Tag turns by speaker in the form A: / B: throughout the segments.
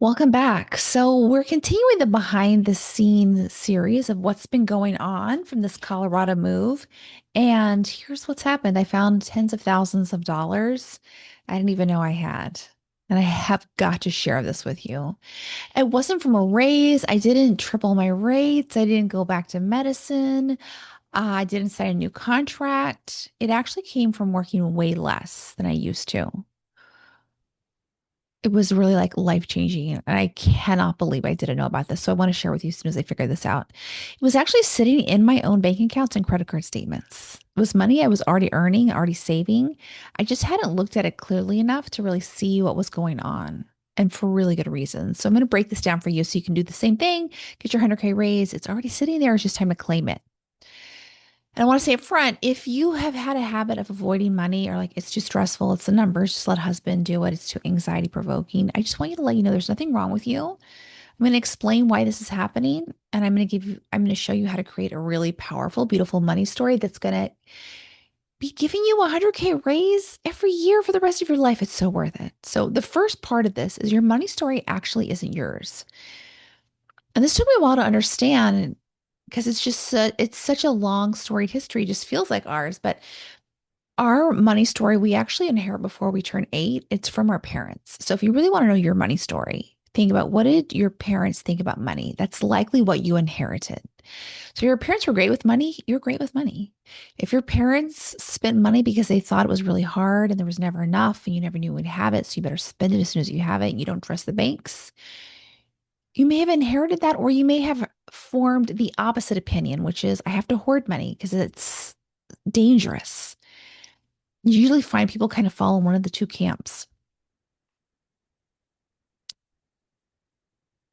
A: Welcome back. So, we're continuing the behind the scenes series of what's been going on from this Colorado move. And here's what's happened. I found tens of thousands of dollars I didn't even know I had. And I have got to share this with you. It wasn't from a raise. I didn't triple my rates. I didn't go back to medicine. I didn't sign a new contract. It actually came from working way less than I used to. It was really like life changing. And I cannot believe I didn't know about this. So I want to share with you as soon as I figure this out. It was actually sitting in my own bank accounts and credit card statements. It was money I was already earning, already saving. I just hadn't looked at it clearly enough to really see what was going on and for really good reasons. So I'm going to break this down for you so you can do the same thing, get your 100K raise. It's already sitting there. It's just time to claim it. And I want to say up front, if you have had a habit of avoiding money or like it's too stressful, it's the numbers, just let husband do it. It's too anxiety provoking. I just want you to let you know there's nothing wrong with you. I'm going to explain why this is happening. And I'm going to show you how to create a really powerful, beautiful money story that's going to be giving you a 100K raise every year for the rest of your life. It's so worth it. So the first part of this is your money story actually isn't yours. And this took me a while to understand because it's such a long storied history, it just feels like ours. But our money story, we actually inherit before we turn 8. It's from our parents. So if you really want to know your money story, think about what did your parents think about money? That's likely what you inherited. So your parents were great with money, you're great with money. If your parents spent money because they thought it was really hard and there was never enough and you never knew we'd have it, so you better spend it as soon as you have it and you don't trust the banks, you may have inherited that, or you may have formed the opposite opinion, which is I have to hoard money because it's dangerous. You usually find people kind of fall in one of the two camps.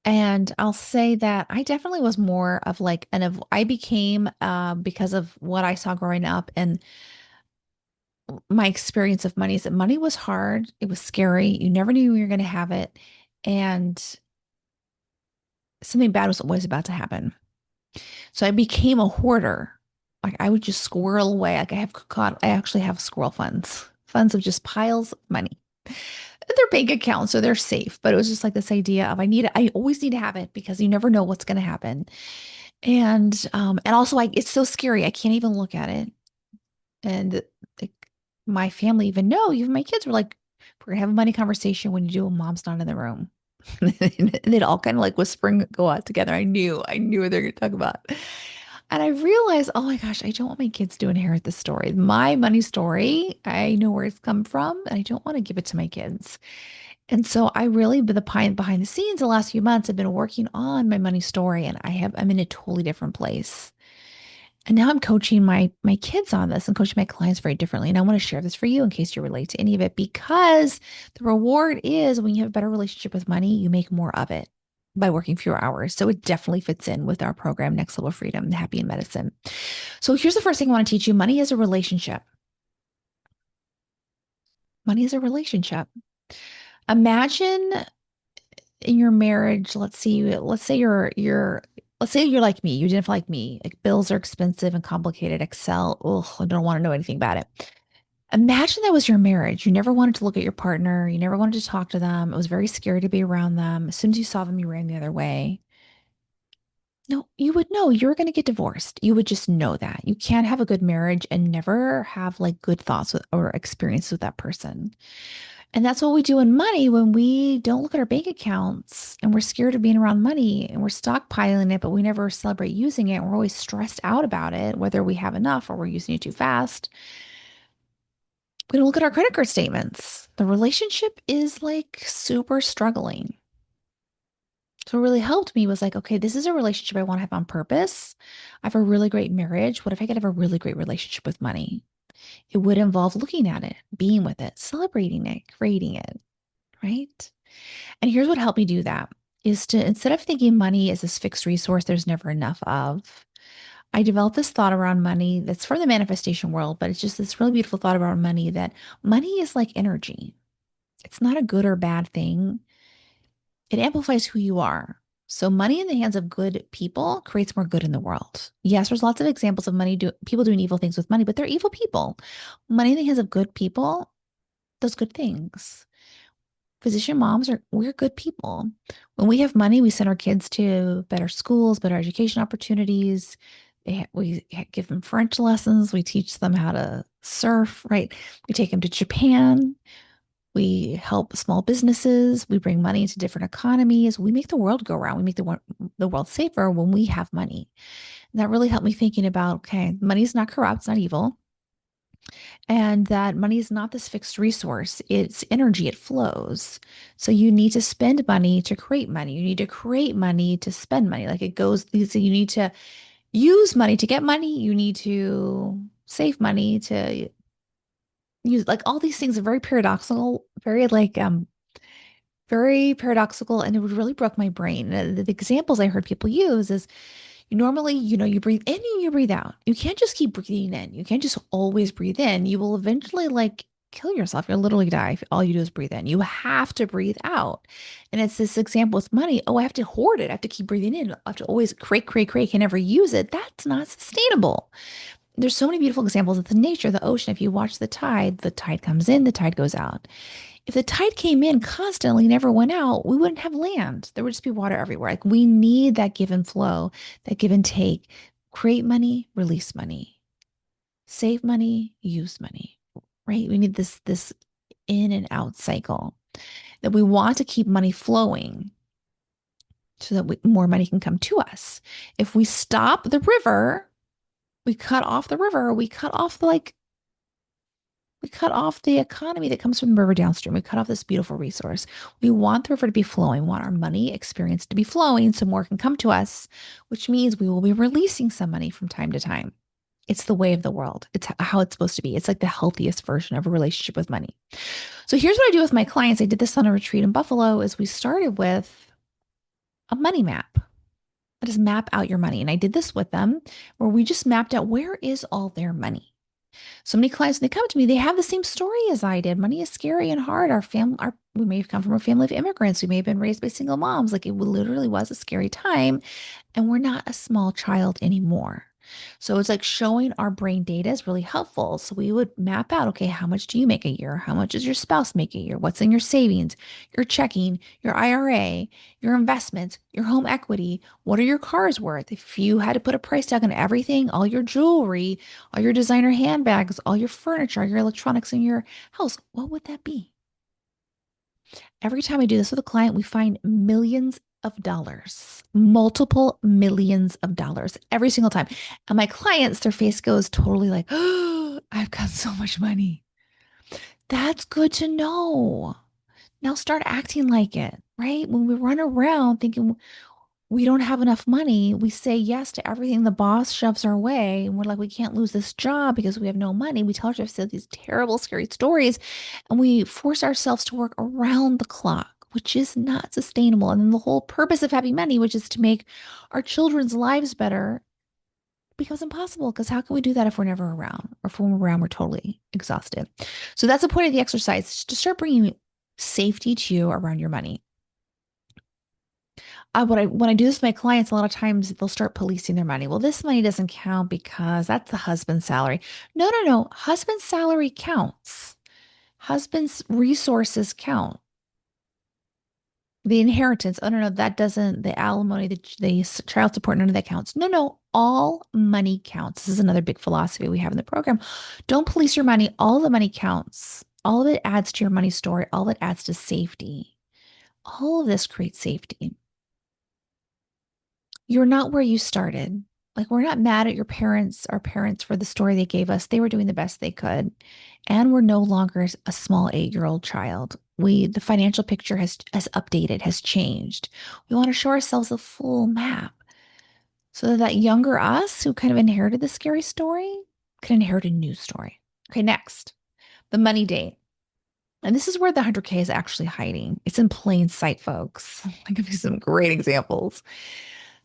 A: And I'll say that I definitely was more of like I became because of what I saw growing up and my experience of money is that money was hard, it was scary, you never knew you were going to have it, and something bad was always about to happen. So I became a hoarder. Like I would just squirrel away. I actually have squirrel funds, funds of just piles of money. They're bank accounts, so they're safe. But it was just like this idea of I always need to have it because you never know what's going to happen. And also it's so scary. I can't even look at it. And like, my family even know, even my kids were like, we're gonna have a money conversation when you do when mom's not in the room. And they'd all kind of like whisper and go out together. I knew what they're gonna talk about. And I realized, oh my gosh, I don't want my kids to inherit this story. My money story, I know where it's come from, and I don't want to give it to my kids. And so I really, been the behind the scenes the last few months, I've been working on my money story, and I'm in a totally different place. And now I'm coaching my kids on this and coaching my clients very differently. And I want to share this for you in case you relate to any of it, because the reward is when you have a better relationship with money, you make more of it by working fewer hours. So it definitely fits in with our program, Next Level Freedom, Happy in Medicine. So here's the first thing I want to teach you. Money is a relationship. Money is a relationship. Imagine in your marriage, let's say you're like me, you didn't like me. Like bills are expensive and complicated. Excel, ugh, I don't want to know anything about it. Imagine that was your marriage. You never wanted to look at your partner. You never wanted to talk to them. It was very scary to be around them. As soon as you saw them, you ran the other way. No, you would know you're going to get divorced. You would just know that. You can't have a good marriage and never have like good thoughts or experiences with that person. And that's what we do in money when we don't look at our bank accounts and we're scared of being around money and we're stockpiling it, but we never celebrate using it. We're always stressed out about it, whether we have enough or we're using it too fast. We don't look at our credit card statements. The relationship is like super struggling. So what really helped me was like, okay, this is a relationship I want to have on purpose. I have a really great marriage. What if I could have a really great relationship with money? It would involve looking at it, being with it, celebrating it, creating it, right? And here's what helped me do that is to, instead of thinking money is this fixed resource there's never enough of, I developed this thought around money that's from the manifestation world, but it's just this really beautiful thought around money that money is like energy. It's not a good or bad thing. It amplifies who you are. So money in the hands of good people creates more good in the world. Yes, there's lots of examples of people doing evil things with money, but they're evil people. Money in the hands of good people does good things. physician moms are we're good people. When we have money, we send our kids to better schools, better education opportunities. We give them French lessons. We teach them how to surf, right? We take them to Japan. We help small businesses. We bring money into different economies. We make the world go round. We make the world safer when we have money. And that really helped me thinking about, okay, money's not corrupt, it's not evil, and that money is not this fixed resource. It's energy, it flows. So you need to spend money to create money. You need to create money to spend money. Like it goes, so you need to use money to get money. You need to save money to use, like all these things are very paradoxical, very paradoxical, and it really broke my brain. The examples I heard people use is normally, you breathe in and you breathe out. You can't just keep breathing in. You can't just always breathe in. You will eventually like kill yourself. You'll literally die if all you do is breathe in. You have to breathe out. And it's this example with money. Oh, I have to hoard it. I have to keep breathing in. I have to always crate, crate, crate, can never use it. That's not sustainable. There's so many beautiful examples of the nature, the ocean. If you watch the tide comes in, the tide goes out. If the tide came in constantly, never went out, we wouldn't have land. There would just be water everywhere. Like we need that give and flow, that give and take. Create money, release money. Save money, use money. Right? We need this in and out cycle that we want to keep money flowing so that more money can come to us. If we stop the river, we cut off the river, we cut off the economy that comes from the river downstream. We cut off this beautiful resource. We want the river to be flowing. We want our money experience to be flowing so more can come to us, which means we will be releasing some money from time to time. It's the way of the world. It's how it's supposed to be. It's like the healthiest version of a relationship with money. So here's what I do with my clients. I did this on a retreat in Buffalo is we started with a money map. I just map out your money. And I did this with them where we just mapped out where is all their money. So many clients, when they come to me, they have the same story as I did. Money is scary and hard. We may have come from a family of immigrants. We may have been raised by single moms. Like it literally was a scary time. And we're not a small child anymore. So it's like showing our brain data is really helpful. So we would map out, okay, how much do you make a year? How much does your spouse make a year? What's in your savings, your checking, your IRA, your investments, your home equity? What are your cars worth? If you had to put a price tag on everything, all your jewelry, all your designer handbags, all your furniture, your electronics in your house, what would that be? Every time I do this with a client, we find millions of dollars, multiple millions of dollars every single time. And my clients, their face goes totally like, oh, I've got so much money. That's good to know. Now start acting like it, right? When we run around thinking we don't have enough money, we say yes to everything the boss shoves our way. And we're like, we can't lose this job because we have no money. We tell ourselves these terrible, scary stories and we force ourselves to work around the clock, which is not sustainable. And then the whole purpose of having money, which is to make our children's lives better, becomes impossible because how can we do that if we're never around or if we're around, we're totally exhausted. So that's the point of the exercise to start bringing safety to you around your money. When I do this with my clients, a lot of times they'll start policing their money. Well, this money doesn't count because that's the husband's salary. No, no, no. Husband's salary counts. Husband's resources count. The inheritance, oh no, no, that doesn't, the alimony, the child support, none of that counts. No, no, all money counts. This is another big philosophy we have in the program. Don't police your money. All the money counts. All of it adds to your money story. All of it adds to safety. All of this creates safety. You're not where you started. Like, we're not mad at our parents for the story they gave us. They were doing the best they could. And we're no longer a small 8-year-old child. The financial picture has updated, has changed. We want to show ourselves a full map so that younger us who kind of inherited the scary story can inherit a new story. Okay, next, the money date. And this is where the 100K is actually hiding. It's in plain sight, folks. I'll give you some great examples.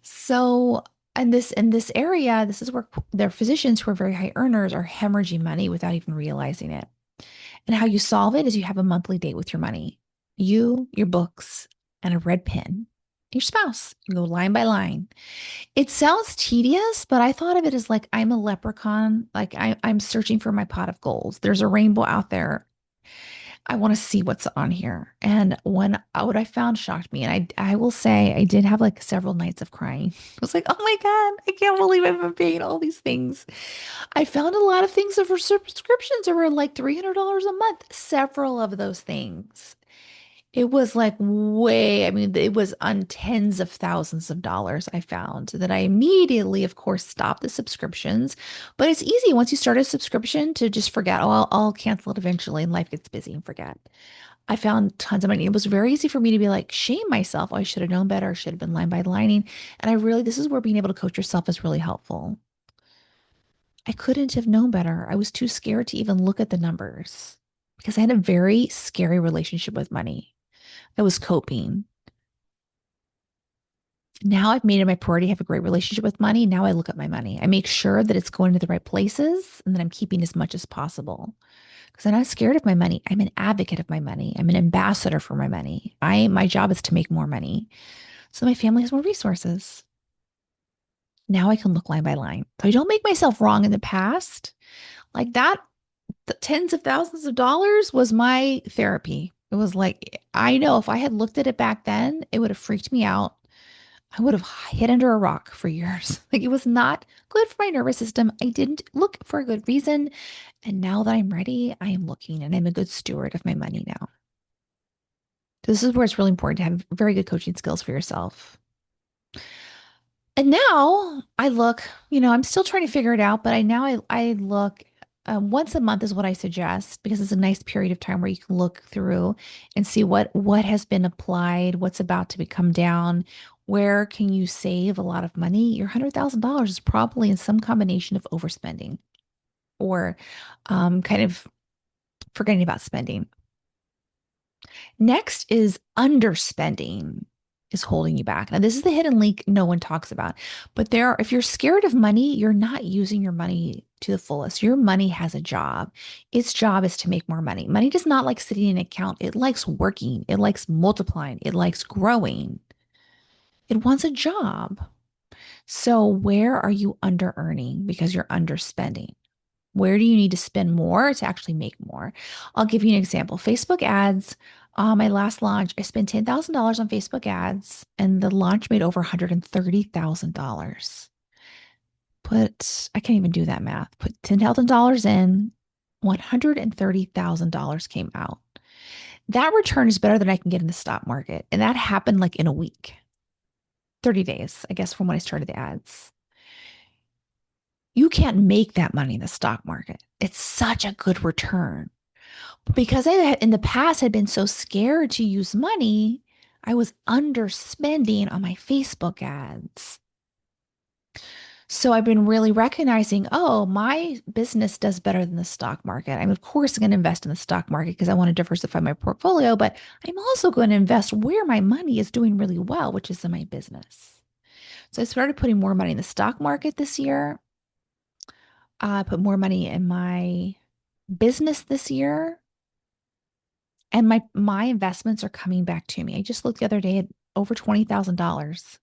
A: So, in this area, this is where their physicians who are very high earners are hemorrhaging money without even realizing it. And how you solve it is you have a monthly date with your money. You, your books, and a red pen. Your spouse. You go line by line. It sounds tedious, but I thought of it as like I'm a leprechaun. Like I'm searching for my pot of gold. There's a rainbow out there. I want to see what's on here. And when what I found shocked me, and I will say I did have like several nights of crying. I was like, oh my God, I can't believe I've been paying all these things. I found a lot of things that were subscriptions that were like $300 a month. Several of those things. It was like way, I mean, it was on tens of thousands of dollars I found that I immediately, of course, stopped the subscriptions. But it's easy once you start a subscription to just forget, oh, I'll cancel it eventually and life gets busy and forget. I found tons of money. It was very easy for me to be like, shame myself. Oh, I should have known better. I should have been line by lining. And I really, this is where being able to coach yourself is really helpful. I couldn't have known better. I was too scared to even look at the numbers because I had a very scary relationship with money. I was coping. Now I've made it my priority to have a great relationship with money. Now I look at my money. I make sure that it's going to the right places and that I'm keeping as much as possible because I'm not scared of my money. I'm an advocate of my money. I'm an ambassador for my money. My job is to make more money so my family has more resources. Now I can look line by line. So I don't make myself wrong in the past. Like that, the tens of thousands of dollars was my therapy. It was like, I know if I had looked at it back then, it would have freaked me out. I would have hid under a rock for years. Like it was not good for my nervous system. I didn't look for a good reason. And now that I'm ready, I am looking and I'm a good steward of my money now. So this is where it's really important to have very good coaching skills for yourself. And now I look, I'm still trying to figure it out, but I look once a month is what I suggest because it's a nice period of time where you can look through and see what has been applied, what's about to become down, where can you save a lot of money. Your $100,000 is probably in some combination of overspending or kind of forgetting about spending. Next is underspending is holding you back. Now, this is the hidden link no one talks about. But if you're scared of money, you're not using your money to the fullest. Your money has a job. Its job is to make more money. Money does not like sitting in an account. It likes working. It likes multiplying. It likes growing. It wants a job. So where are you under earning because you're underspending? Where do you need to spend more to actually make more? I'll give you an example. Facebook ads. My last launch, I spent $10,000 on Facebook ads, and the launch made over $130,000. I can't even do that math. Put $10,000 in, $130,000 came out. That return is better than I can get in the stock market. And that happened like in a week, 30 days, I guess, from when I started the ads. You can't make that money in the stock market. It's such a good return. But because I had in the past had been so scared to use money, I was underspending on my Facebook ads. So I've been really recognizing, oh, my business does better than the stock market. I'm of course going to invest in the stock market because I want to diversify my portfolio, but I'm also going to invest where my money is doing really well, which is in my business. So I started putting more money in the stock market this year. I put more money in my business this year, and my investments are coming back to me. I just looked the other day at over $20,000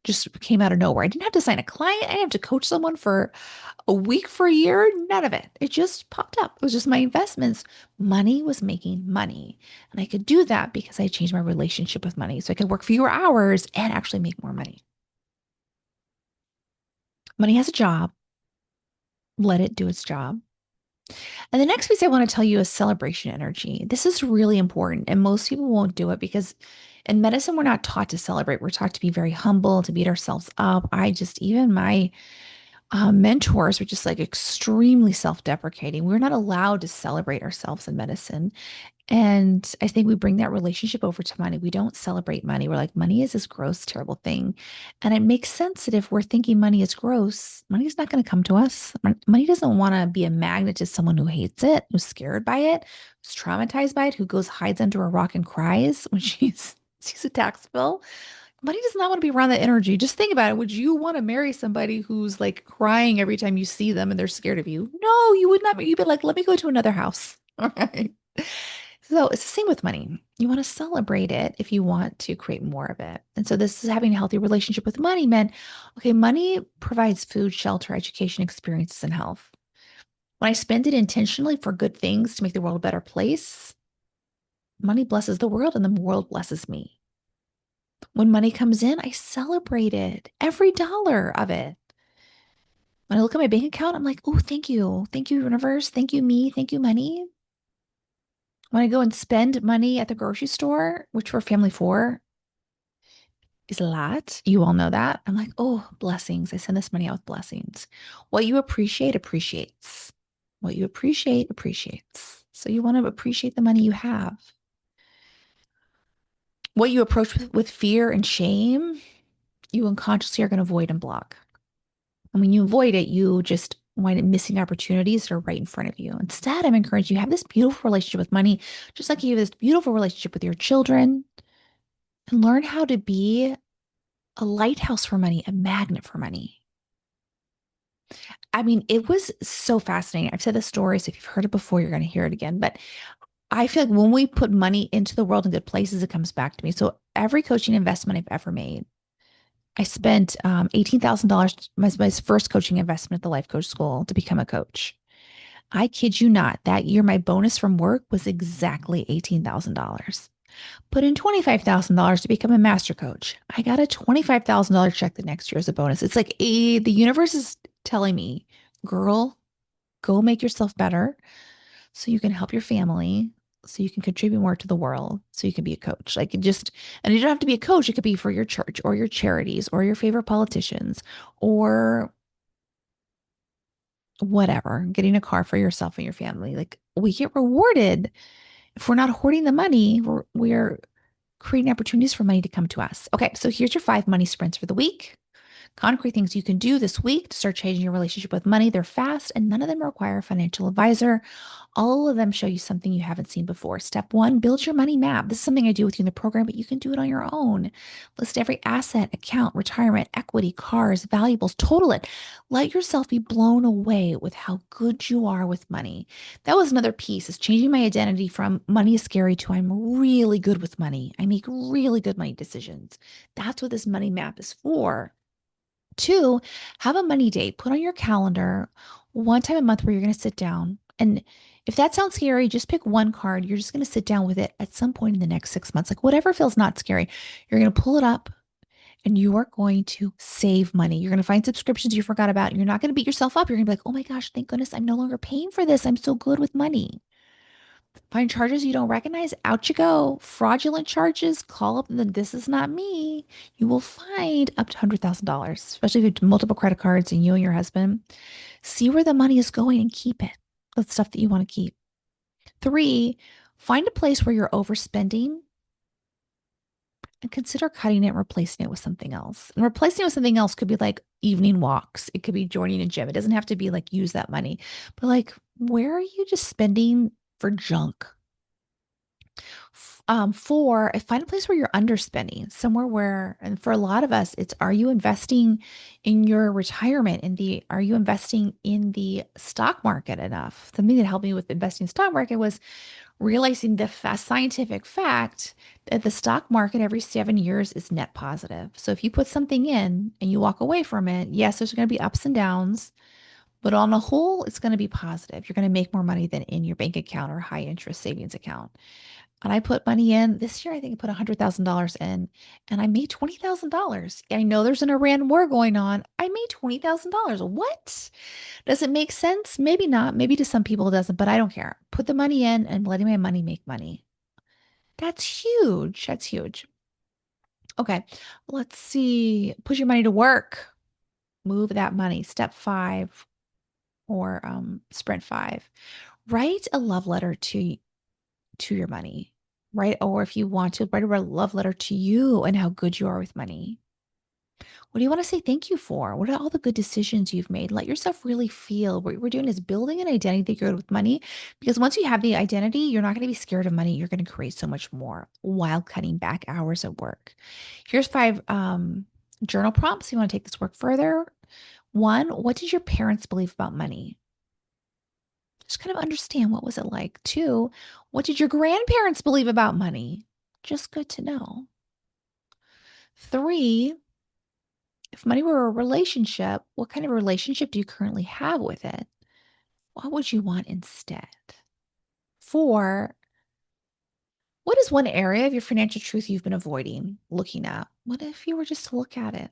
A: just came out of nowhere. I didn't have to sign a client. I didn't have to coach someone for a week, for a year, none of it. It just popped up. It was just my investments. Money was making money. And I could do that because I changed my relationship with money. So I could work fewer hours and actually make more money. Money has a job. Let it do its job. And the next piece I want to tell you is celebration energy. This is really important, and most people won't do it because in medicine, we're not taught to celebrate. We're taught to be very humble, to beat ourselves up. Even my mentors were just like extremely self-deprecating. We're not allowed to celebrate ourselves in medicine. And I think we bring that relationship over to money. We don't celebrate money. We're like, money is this gross, terrible thing. And it makes sense that if we're thinking money is gross, money is not going to come to us. Money doesn't want to be a magnet to someone who hates it, who's scared by it, who's traumatized by it, who goes hides under a rock and cries when she's sees a tax bill. Money does not want to be around that energy. Just think about it. Would you want to marry somebody who's like crying every time you see them and they're scared of you? No, you would not. You'd be like, let me go to another house. All right. So it's the same with money. You want to celebrate it if you want to create more of it. And so this is having a healthy relationship with money meant, okay, money provides food, shelter, education, experiences, and health. When I spend it intentionally for good things to make the world a better place, Money blesses the world and the world blesses me. When money comes in, I celebrate it, every dollar of it. When I look at my bank account, I'm like, oh, thank you. Thank you, universe. Thank you, me. Thank you, money. When I go and spend money at the grocery store, which we're family for, is a lot. You all know that. I'm like, oh, blessings. I send this money out with blessings. What you appreciate appreciates. What you appreciate appreciates. So you want to appreciate the money you have. What you approach with fear and shame, you unconsciously are going to avoid and block. And when you avoid it, you just wind up missing opportunities that are right in front of you. Instead, I'm encouraging you have this beautiful relationship with money, just like you have this beautiful relationship with your children, and learn how to be a lighthouse for money, a magnet for money. I mean, it was so fascinating. I've said this story, so if you've heard it before, you're going to hear it again. But I feel like when we put money into the world in good places, it comes back to me. So every coaching investment I've ever made, I spent $18,000, my first coaching investment at the life coach school to become a coach. I kid you not, that year my bonus from work was exactly $18,000. Put in $25,000 to become a master coach. I got a $25,000 check the next year as a bonus. It's like the universe is telling me, girl, go make yourself better so you can help your family, so you can contribute more to the world, so you can be a coach. Like it just, and you don't have to be a coach. It could be for your church or your charities or your favorite politicians or whatever, getting a car for yourself and your family. Like we get rewarded if we're not hoarding the money, we're creating opportunities for money to come to us. Okay, so here's your 5 money sprints for the week. Concrete things you can do this week to start changing your relationship with money. They're fast and none of them require a financial advisor. All of them show you something you haven't seen before. Step one, build your money map. This is something I do with you in the program, but you can do it on your own. List every asset, account, retirement, equity, cars, valuables, total it. Let yourself be blown away with how good you are with money. That was another piece, is changing my identity from money is scary to I'm really good with money. I make really good money decisions. That's what this money map is for. Two, have a money date. Put on your calendar one time a month where you're going to sit down. And if that sounds scary, just pick one card. You're just going to sit down with it at some point in the next 6 months. Like whatever feels not scary, you're going to pull it up and you are going to save money. You're going to find subscriptions you forgot about. You're not going to beat yourself up. You're going to be like, oh my gosh, thank goodness I'm no longer paying for this. I'm so good with money. Find charges you don't recognize. Out you go. Fraudulent charges. Call up the this is not me. You will find up to $100,000, especially if you have multiple credit cards and you and your husband. See where the money is going and keep it. That's stuff that you want to keep. Three, find a place where you're overspending and consider cutting it and replacing it with something else. And replacing it with something else could be like evening walks. It could be joining a gym. It doesn't have to be like use that money, but like, where are you just spending for junk? Four, find a place where you're underspending, somewhere where, and for a lot of us, it's are you investing in your retirement? Are you investing in the stock market enough? Something that helped me with investing in stock market was realizing the scientific fact that the stock market every 7 years is net positive. So if you put something in and you walk away from it, yes, there's going to be ups and downs, but on the whole, it's going to be positive. You're going to make more money than in your bank account or high interest savings account. And I put money in this year. I think I put $100,000 in and I made $20,000. I know there's an Iran war going on. I made $20,000. What? Does it make sense? Maybe not. Maybe to some people it doesn't, but I don't care. Put the money in and letting my money make money. That's huge. That's huge. Okay. Let's see. Put your money to work. Move that money. Step five or sprint five. Write a love letter to your money, right? Or if you want to, write a love letter to you and how good you are with money. What do you want to say thank you for? What are all the good decisions you've made? Let yourself really feel. What we're doing is building an identity that you're good with money, because once you have the identity, you're not going to be scared of money. You're going to create so much more while cutting back hours at work. Here's five journal prompts. You want to take this work further. One, what did your parents believe about money? Just kind of understand what was it like. Two, what did your grandparents believe about money? Just good to know. Three, if money were a relationship, what kind of relationship do you currently have with it? What would you want instead? Four, What is one area of your financial truth you've been avoiding looking at? What if you were just to look at it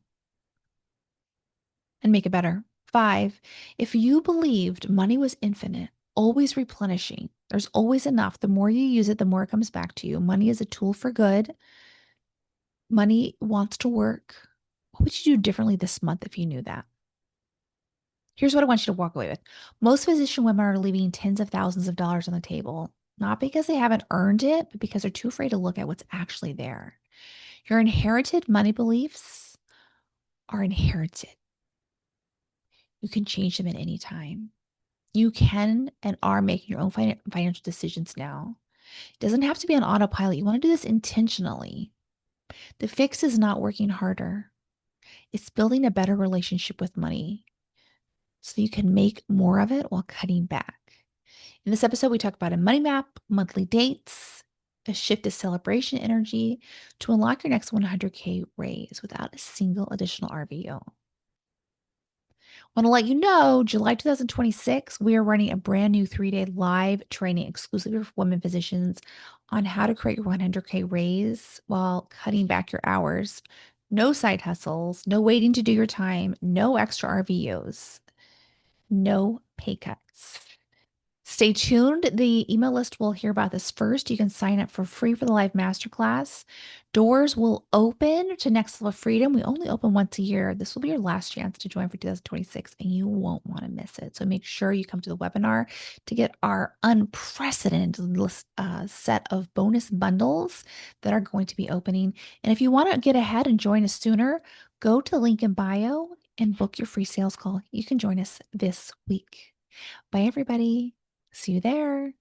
A: and make it better? Five, if you believed money was infinite, always replenishing, there's always enough. The more you use it, the more it comes back to you. Money is a tool for good. Money wants to work. What would you do differently this month if you knew that? Here's what I want you to walk away with. Most physician women are leaving tens of thousands of dollars on the table, not because they haven't earned it, but because they're too afraid to look at what's actually there. Your inherited money beliefs are inherited. You can change them at any time. You can and are making your own financial decisions now. It doesn't have to be on autopilot. You want to do this intentionally. The fix is not working harder, it's building a better relationship with money so you can make more of it while cutting back. In this episode, we talk about a money map, monthly dates, a shift to celebration energy to unlock your next 100K raise without a single additional RVO. Want to let you know, July 2026, we are running a brand new 3-day live training exclusively for women physicians on how to create your 100K raise while cutting back your hours. No side hustles, no waiting to do your time, no extra RVOs, no pay cuts. Stay tuned. The email list will hear about this first. You can sign up for free for the live masterclass. Doors will open to Next Level Freedom. We only open once a year. This will be your last chance to join for 2026, and you won't want to miss it. So make sure you come to the webinar to get our unprecedented set of bonus bundles that are going to be opening. And if you want to get ahead and join us sooner, go to the link in bio and book your free sales call. You can join us this week. Bye, everybody. See you there.